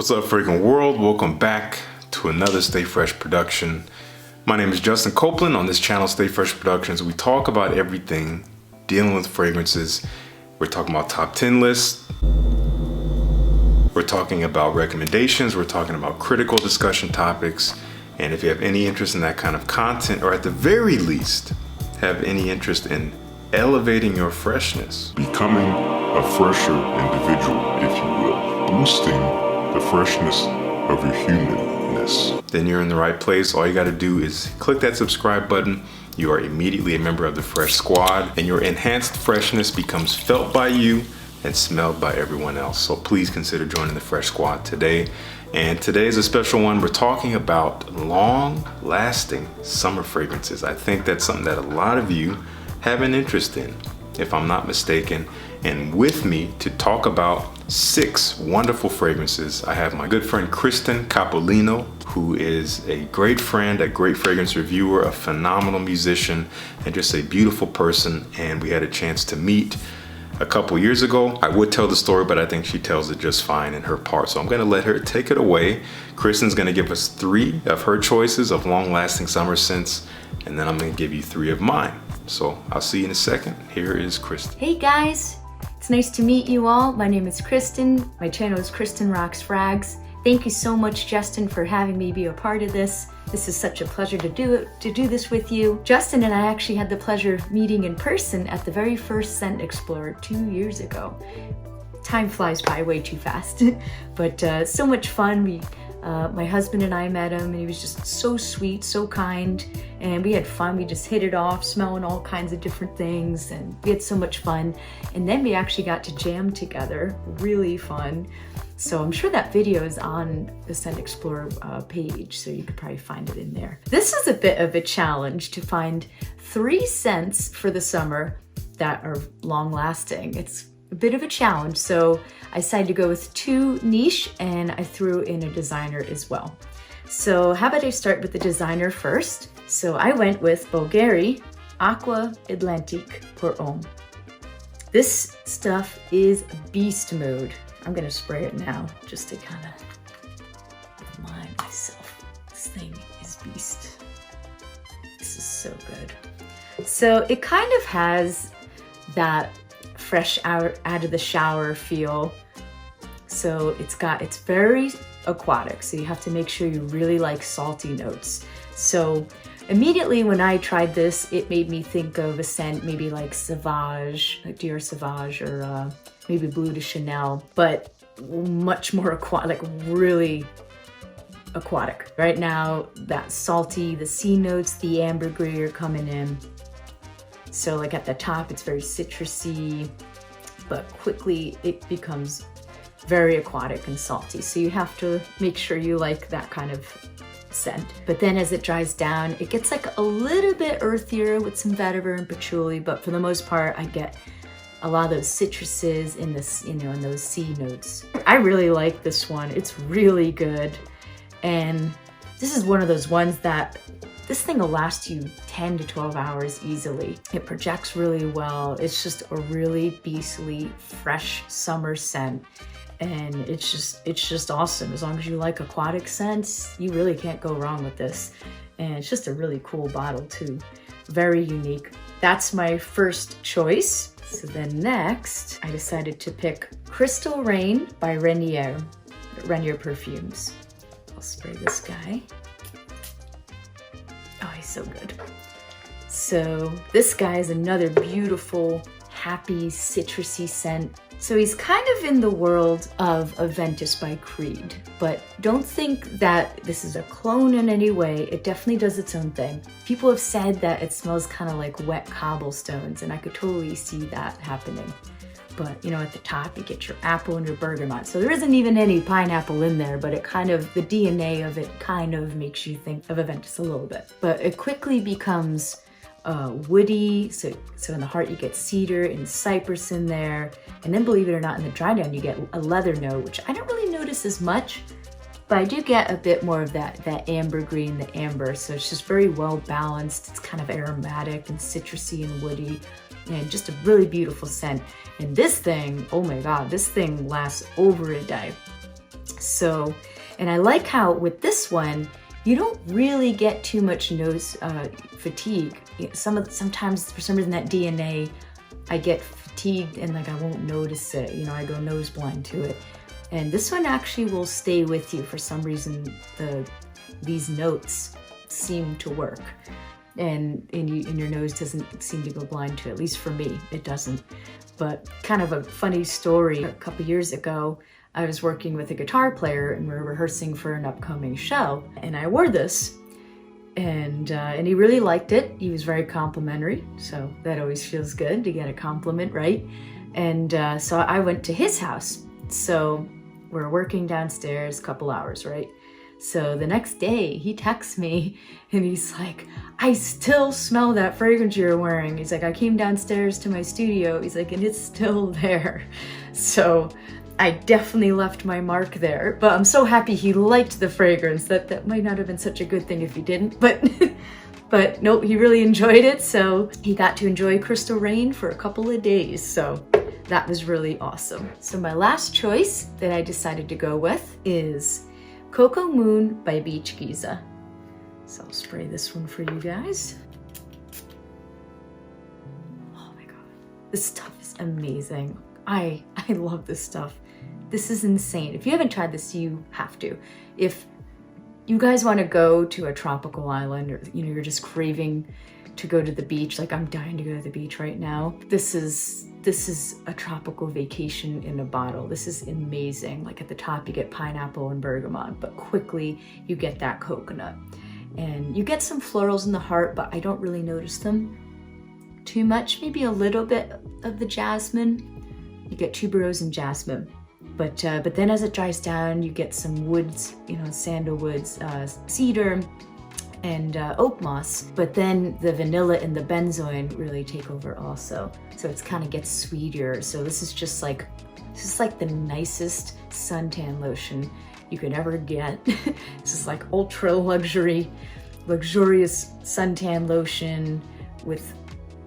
What's up, freaking world? Welcome back to another Stay Fresh production. My name is Justin Copeland. On this channel, Stay Fresh Productions, we talk about everything dealing with fragrances. We're talking about top 10 lists. We're talking about recommendations. We're talking about critical discussion topics. And if you have any interest in that kind of content, or at the very least, have any interest in elevating your freshness, becoming a fresher individual, if you will, boosting the freshness of your humanness, then you're in the right place. All you got to do is click that subscribe button. You are immediately a member of the Fresh Squad, and your enhanced freshness becomes felt by you and smelled by everyone else. So please consider joining the Fresh Squad today. And today is a special one. We're talking about long-lasting summer fragrances. I think that's something that a lot of you have an interest in, if I'm not mistaken. And with me to talk about 6 wonderful fragrances, I have my good friend Kristen Capolino, who is a great friend, a great fragrance reviewer, a phenomenal musician, and just a beautiful person. And we had a chance to meet a couple years ago. I would tell the story, but I think she tells it just fine in her part. So I'm gonna let her take it away. Kristen's gonna give us 3 of her choices of long-lasting summer scents, and then I'm gonna give you 3 of mine. So I'll see you in a second. Here is Kristen. Hey guys, it's nice to meet you all. My name is Kristen. My channel is Kristen Rocks Frags. Thank you so much, Justin, for having me be a part of this. This is such a pleasure to do this with you. Justin and I actually had the pleasure of meeting in person at the very first Scent Explorer 2 years ago. Time flies by way too fast, but so much fun. My husband and I met him, and he was just so sweet, so kind, and we had fun. We just hit it off, smelling all kinds of different things, and we had so much fun. And then we actually got to jam together, really fun. So I'm sure that video is on the Scent Explorer page, so you could probably find it in there. This is a bit of a challenge to find 3 scents for the summer that are long lasting. It's a bit of a challenge, so I decided to go with 2 niche, and I threw in a designer as well. So how about I start with the designer first? So I went with Bvlgari Aqva Atlantiqve pour Homme. This stuff is beast mode. I'm gonna spray it now just to kind of remind myself. This thing is beast. This is so good. So it kind of has that fresh out of the shower feel. So it's very aquatic, so you have to make sure you really like salty notes. So immediately when I tried this, it made me think of a scent maybe like Sauvage, like Dior Sauvage, or maybe Bleu de Chanel, but much more aquatic, like really aquatic. Right now, that salty, the sea notes, the ambergris are coming in. So like at the top, it's very citrusy, but quickly it becomes very aquatic and salty. So you have to make sure you like that kind of scent. But then as it dries down, it gets like a little bit earthier with some vetiver and patchouli, but for the most part, I get a lot of those citruses in this, in those sea notes. I really like this one. It's really good. And this is one of those ones that this thing will last you 10 to 12 hours easily. It projects really well. It's just a really beastly, fresh summer scent. And it's just awesome. As long as you like aquatic scents, you really can't go wrong with this. And it's just a really cool bottle too. Very unique. That's my first choice. So then next, I decided to pick Crystal Rain by Renier Perfumes. I'll spray this guy. Oh, he's so good. So this guy is another beautiful, happy, citrusy scent. So he's kind of in the world of Aventus by Creed, but don't think that this is a clone in any way. It definitely does its own thing. People have said that it smells kind of like wet cobblestones, and I could totally see that happening. But at the top you get your apple and your bergamot. So there isn't even any pineapple in there, but it kind of, the DNA of it kind of makes you think of Aventus a little bit. But it quickly becomes woody, so in the heart you get cedar and cypress in there, and then believe it or not, in the dry down you get a leather note, which I don't really notice as much, but I do get a bit more of that ambergris and the amber. So it's just very well balanced. It's kind of aromatic and citrusy and woody, and just a really beautiful scent. And this thing, oh my God, this thing lasts over a day. So, and I like how with this one, you don't really get too much nose fatigue. Sometimes for some reason that DNA, I get fatigued and like I won't notice it. You know, I go nose blind to it. And this one actually will stay with you for some reason. These notes seem to work, and your nose doesn't seem to go blind to it. At least for me, it doesn't. But kind of a funny story. A couple years ago, I was working with a guitar player and we were rehearsing for an upcoming show, and I wore this, and he really liked it. He was very complimentary, so that always feels good to get a compliment, right? And so I went to his house. So we're working downstairs a couple hours, right? So the next day he texts me and he's like, I still smell that fragrance you're wearing. He's like, I came downstairs to my studio. He's like, and it's still there. So I definitely left my mark there, but I'm so happy he liked the fragrance. That might not have been such a good thing if he didn't, but nope, he really enjoyed it. So he got to enjoy Crystal Rain for a couple of days. So that was really awesome. So my last choice that I decided to go with is Coco Moon by Geeza. So I'll spray this one for you guys. Oh my God, this stuff is amazing. I love this stuff. This is insane. If you haven't tried this, you have to. If you guys want to go to a tropical island, or you know, you're just craving to go to the beach, like I'm dying to go to the beach right now, this is a tropical vacation in a bottle. This is amazing. Like at the top you get pineapple and bergamot, but quickly you get that coconut. And you get some florals in the heart, but I don't really notice them too much. Maybe a little bit of the jasmine. You get tuberose and jasmine. But then as it dries down, you get some woods, you know, sandalwoods, cedar, and oak moss. But then the vanilla and the benzoin really take over also. So it kind of gets sweeter. So this is like the nicest suntan lotion you could ever get. This is like ultra luxurious suntan lotion with,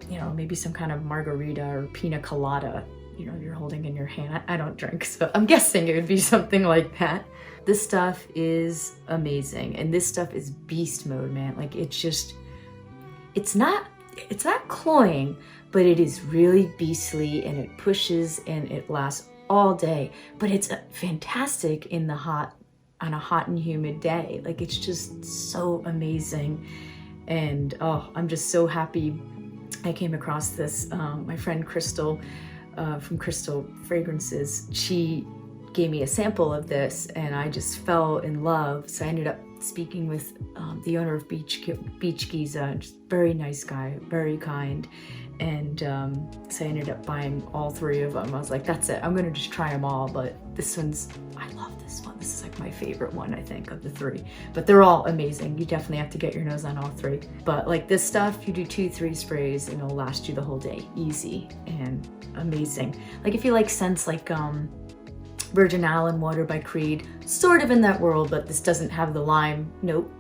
you know, maybe some kind of margarita or pina colada, you know, you're holding in your hand. I don't drink, so I'm guessing it would be something like that. This stuff is amazing, and this stuff is beast mode, man. Like it's not cloying, but it is really beastly, and it pushes and it lasts all day. But it's fantastic on a hot and humid day. Like it's just so amazing, and oh, I'm just so happy I came across this. My friend Crystal from Crystal Fragrances, she gave me a sample of this and I just fell in love. So I ended up speaking with the owner of Geeza, just very nice guy, very kind. And so I ended up buying all 3 of them. I was like, that's it, I'm gonna just try them all. But I love this one. This is like my favorite one, I think, of the 3. But they're all amazing. You definitely have to get your nose on all 3. But like this stuff, you do 2-3 sprays and it'll last you the whole day. Easy and amazing. Like if you like scents like Virgin Island Water by Creed, sort of in that world, but this doesn't have the lime note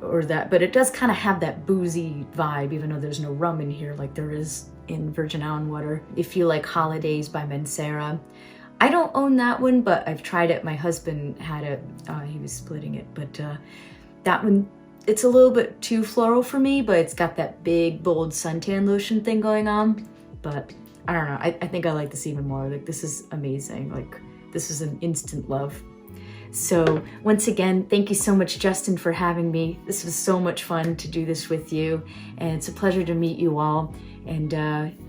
or that, but it does kind of have that boozy vibe, even though there's no rum in here like there is in Virgin Island Water. If you like Holidays by Mancera, I don't own that one, but I've tried it. My husband had it, he was splitting it, but that one, it's a little bit too floral for me, but it's got that big, bold suntan lotion thing going on. But I don't know, I think I like this even more. Like this is amazing. Like this is an instant love. So once again, thank you so much, Justin, for having me. This was so much fun to do this with you, and it's a pleasure to meet you all. And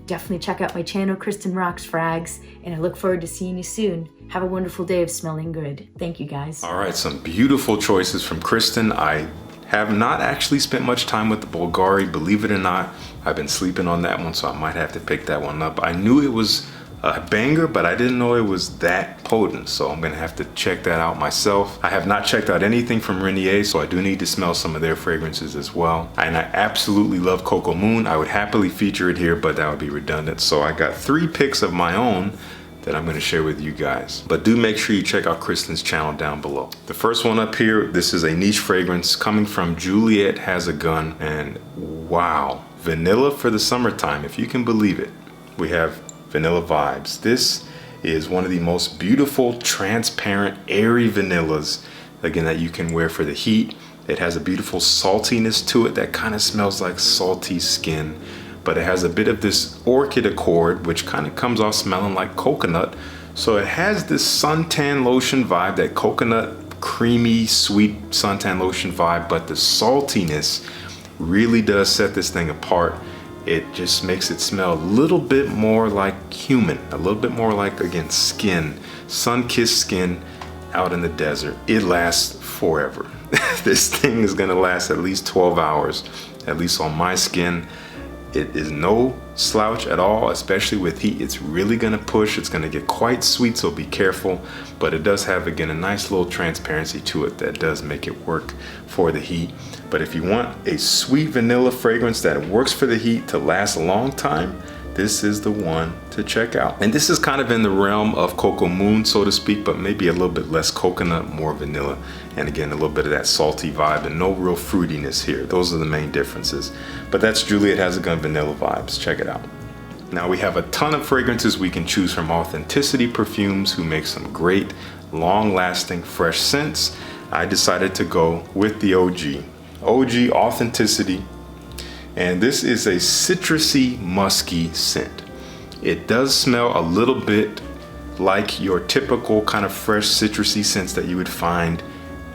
definitely check out my channel, Kristen Rocks Frags, and I look forward to seeing you soon. Have a wonderful day of smelling good. Thank you, guys. All right, some beautiful choices from Kristen. I have not actually spent much time with the Bvlgari, believe it or not. I've been sleeping on that one, so I might have to pick that one up. I knew it was a banger, but I didn't know it was that potent, so I'm gonna have to check that out myself. I have not checked out anything from Renier, so I do need to smell some of their fragrances as well. And I absolutely love Coco Moon. I would happily feature it here, but that would be redundant. So I got 3 picks of my own that I'm gonna share with you guys. But do make sure you check out Kristen's channel down below. The first one up here, this is a niche fragrance coming from Juliet Has a Gun, and wow, vanilla for the summertime, if you can believe it. We have vanilla vibes. This is one of the most beautiful, transparent, airy vanillas, again, that you can wear for the heat. It has a beautiful saltiness to it that kind of smells like salty skin, but it has a bit of this orchid accord, which kind of comes off smelling like coconut. So it has this suntan lotion vibe, that coconut, creamy, sweet suntan lotion vibe, but the saltiness really does set this thing apart. It just makes it smell a little bit more like human, a little bit more like, again, skin, sun-kissed skin out in the desert. It lasts forever. This thing is gonna last at least 12 hours, at least on my skin. It is no slouch at all, especially with heat. It's really gonna push. It's gonna get quite sweet, so be careful. But it does have, again, a nice little transparency to it that does make it work for the heat. But if you want a sweet vanilla fragrance that works for the heat to last a long time, this is the one to check out. And this is kind of in the realm of Coco Moon, so to speak, but maybe a little bit less coconut, more vanilla. And again, a little bit of that salty vibe and no real fruitiness here. Those are the main differences. But that's Juliet Has a Gun vanilla vibes. Check it out. Now we have a ton of fragrances we can choose from. Authenticity Perfumes, who make some great, long-lasting, fresh scents. I decided to go with the OG. OG Authenticity. And this is a citrusy, musky scent. It does smell a little bit like your typical kind of fresh citrusy scents that you would find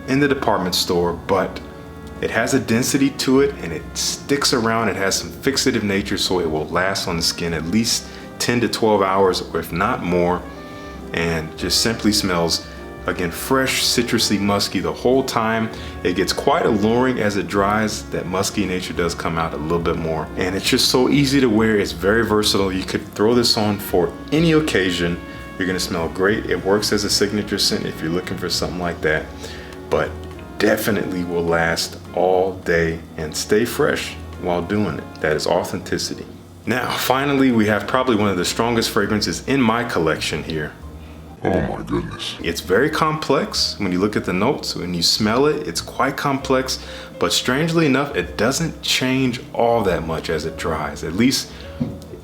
in the department store, but it has a density to it and it sticks around. It has some fixative nature, so it will last on the skin at least 10 to 12 hours, or if not more, and just simply smells, again, fresh, citrusy, musky the whole time. It gets quite alluring as it dries. That musky nature does come out a little bit more. And it's just so easy to wear. It's very versatile. You could throw this on for any occasion. You're gonna smell great. It works as a signature scent if you're looking for something like that, but definitely will last all day and stay fresh while doing it. That is Authenticity. Now, finally, we have probably one of the strongest fragrances in my collection here. Oh my goodness. It's very complex. When you look at the notes, when you smell it, it's quite complex, but strangely enough, it doesn't change all that much as it dries. At least,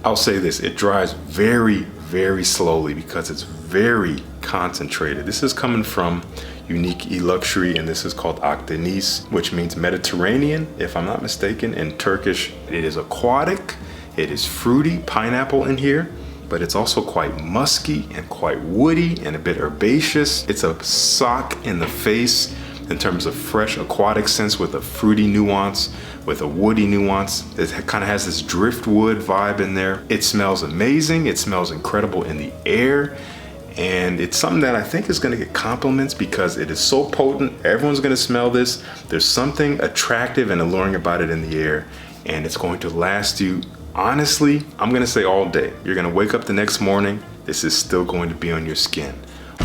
I'll say this, it dries very, very slowly because it's very concentrated. This is coming from Unique Luxury, and this is called Akdeniz, which means Mediterranean, if I'm not mistaken, in Turkish. It is aquatic, it is fruity, pineapple in here, but it's also quite musky and quite woody and a bit herbaceous. It's a sock in the face in terms of fresh aquatic scents with a fruity nuance, with a woody nuance. It kind of has this driftwood vibe in there. It smells amazing. It smells incredible in the air. And it's something that I think is gonna get compliments because it is so potent. Everyone's gonna smell this. There's something attractive and alluring about it in the air, and it's going to last you, honestly, I'm gonna say all day. You're gonna wake up the next morning, this is still going to be on your skin.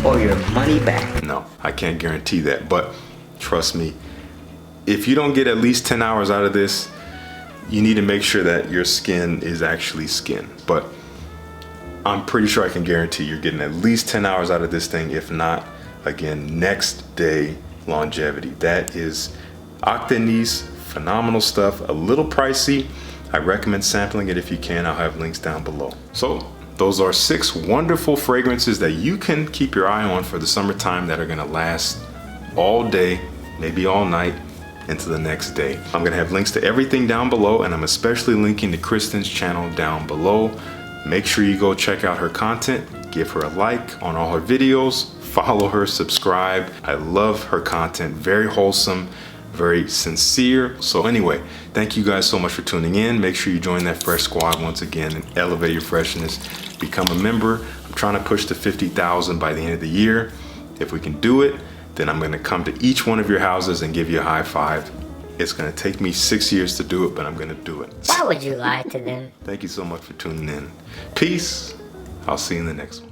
Or your money back. No, I can't guarantee that, but trust me, if you don't get at least 10 hours out of this, you need to make sure that your skin is actually skin. But I'm pretty sure I can guarantee you're getting at least 10 hours out of this thing, if not, again, next day longevity. That is Akdeniz, phenomenal stuff, a little pricey. I recommend sampling it if you can. I'll have links down below. So those are 6 wonderful fragrances that you can keep your eye on for the summertime that are gonna last all day, maybe all night, into the next day. I'm gonna have links to everything down below, and I'm especially linking to Kristin's channel down below. Make sure you go check out her content, give her a like on all her videos, follow her, subscribe. I love her content, very wholesome, very sincere. So anyway, thank you guys so much for tuning in. Make sure you join that Fresh Squad once again and elevate your freshness. Become a member. I'm trying to push to 50,000 by the end of the year. If we can do it, then I'm gonna come to each one of your houses and give you a high five. It's gonna take me 6 years to do it, but I'm gonna do it. Why would you lie to them? Thank you so much for tuning in. Peace. I'll see you in the next one.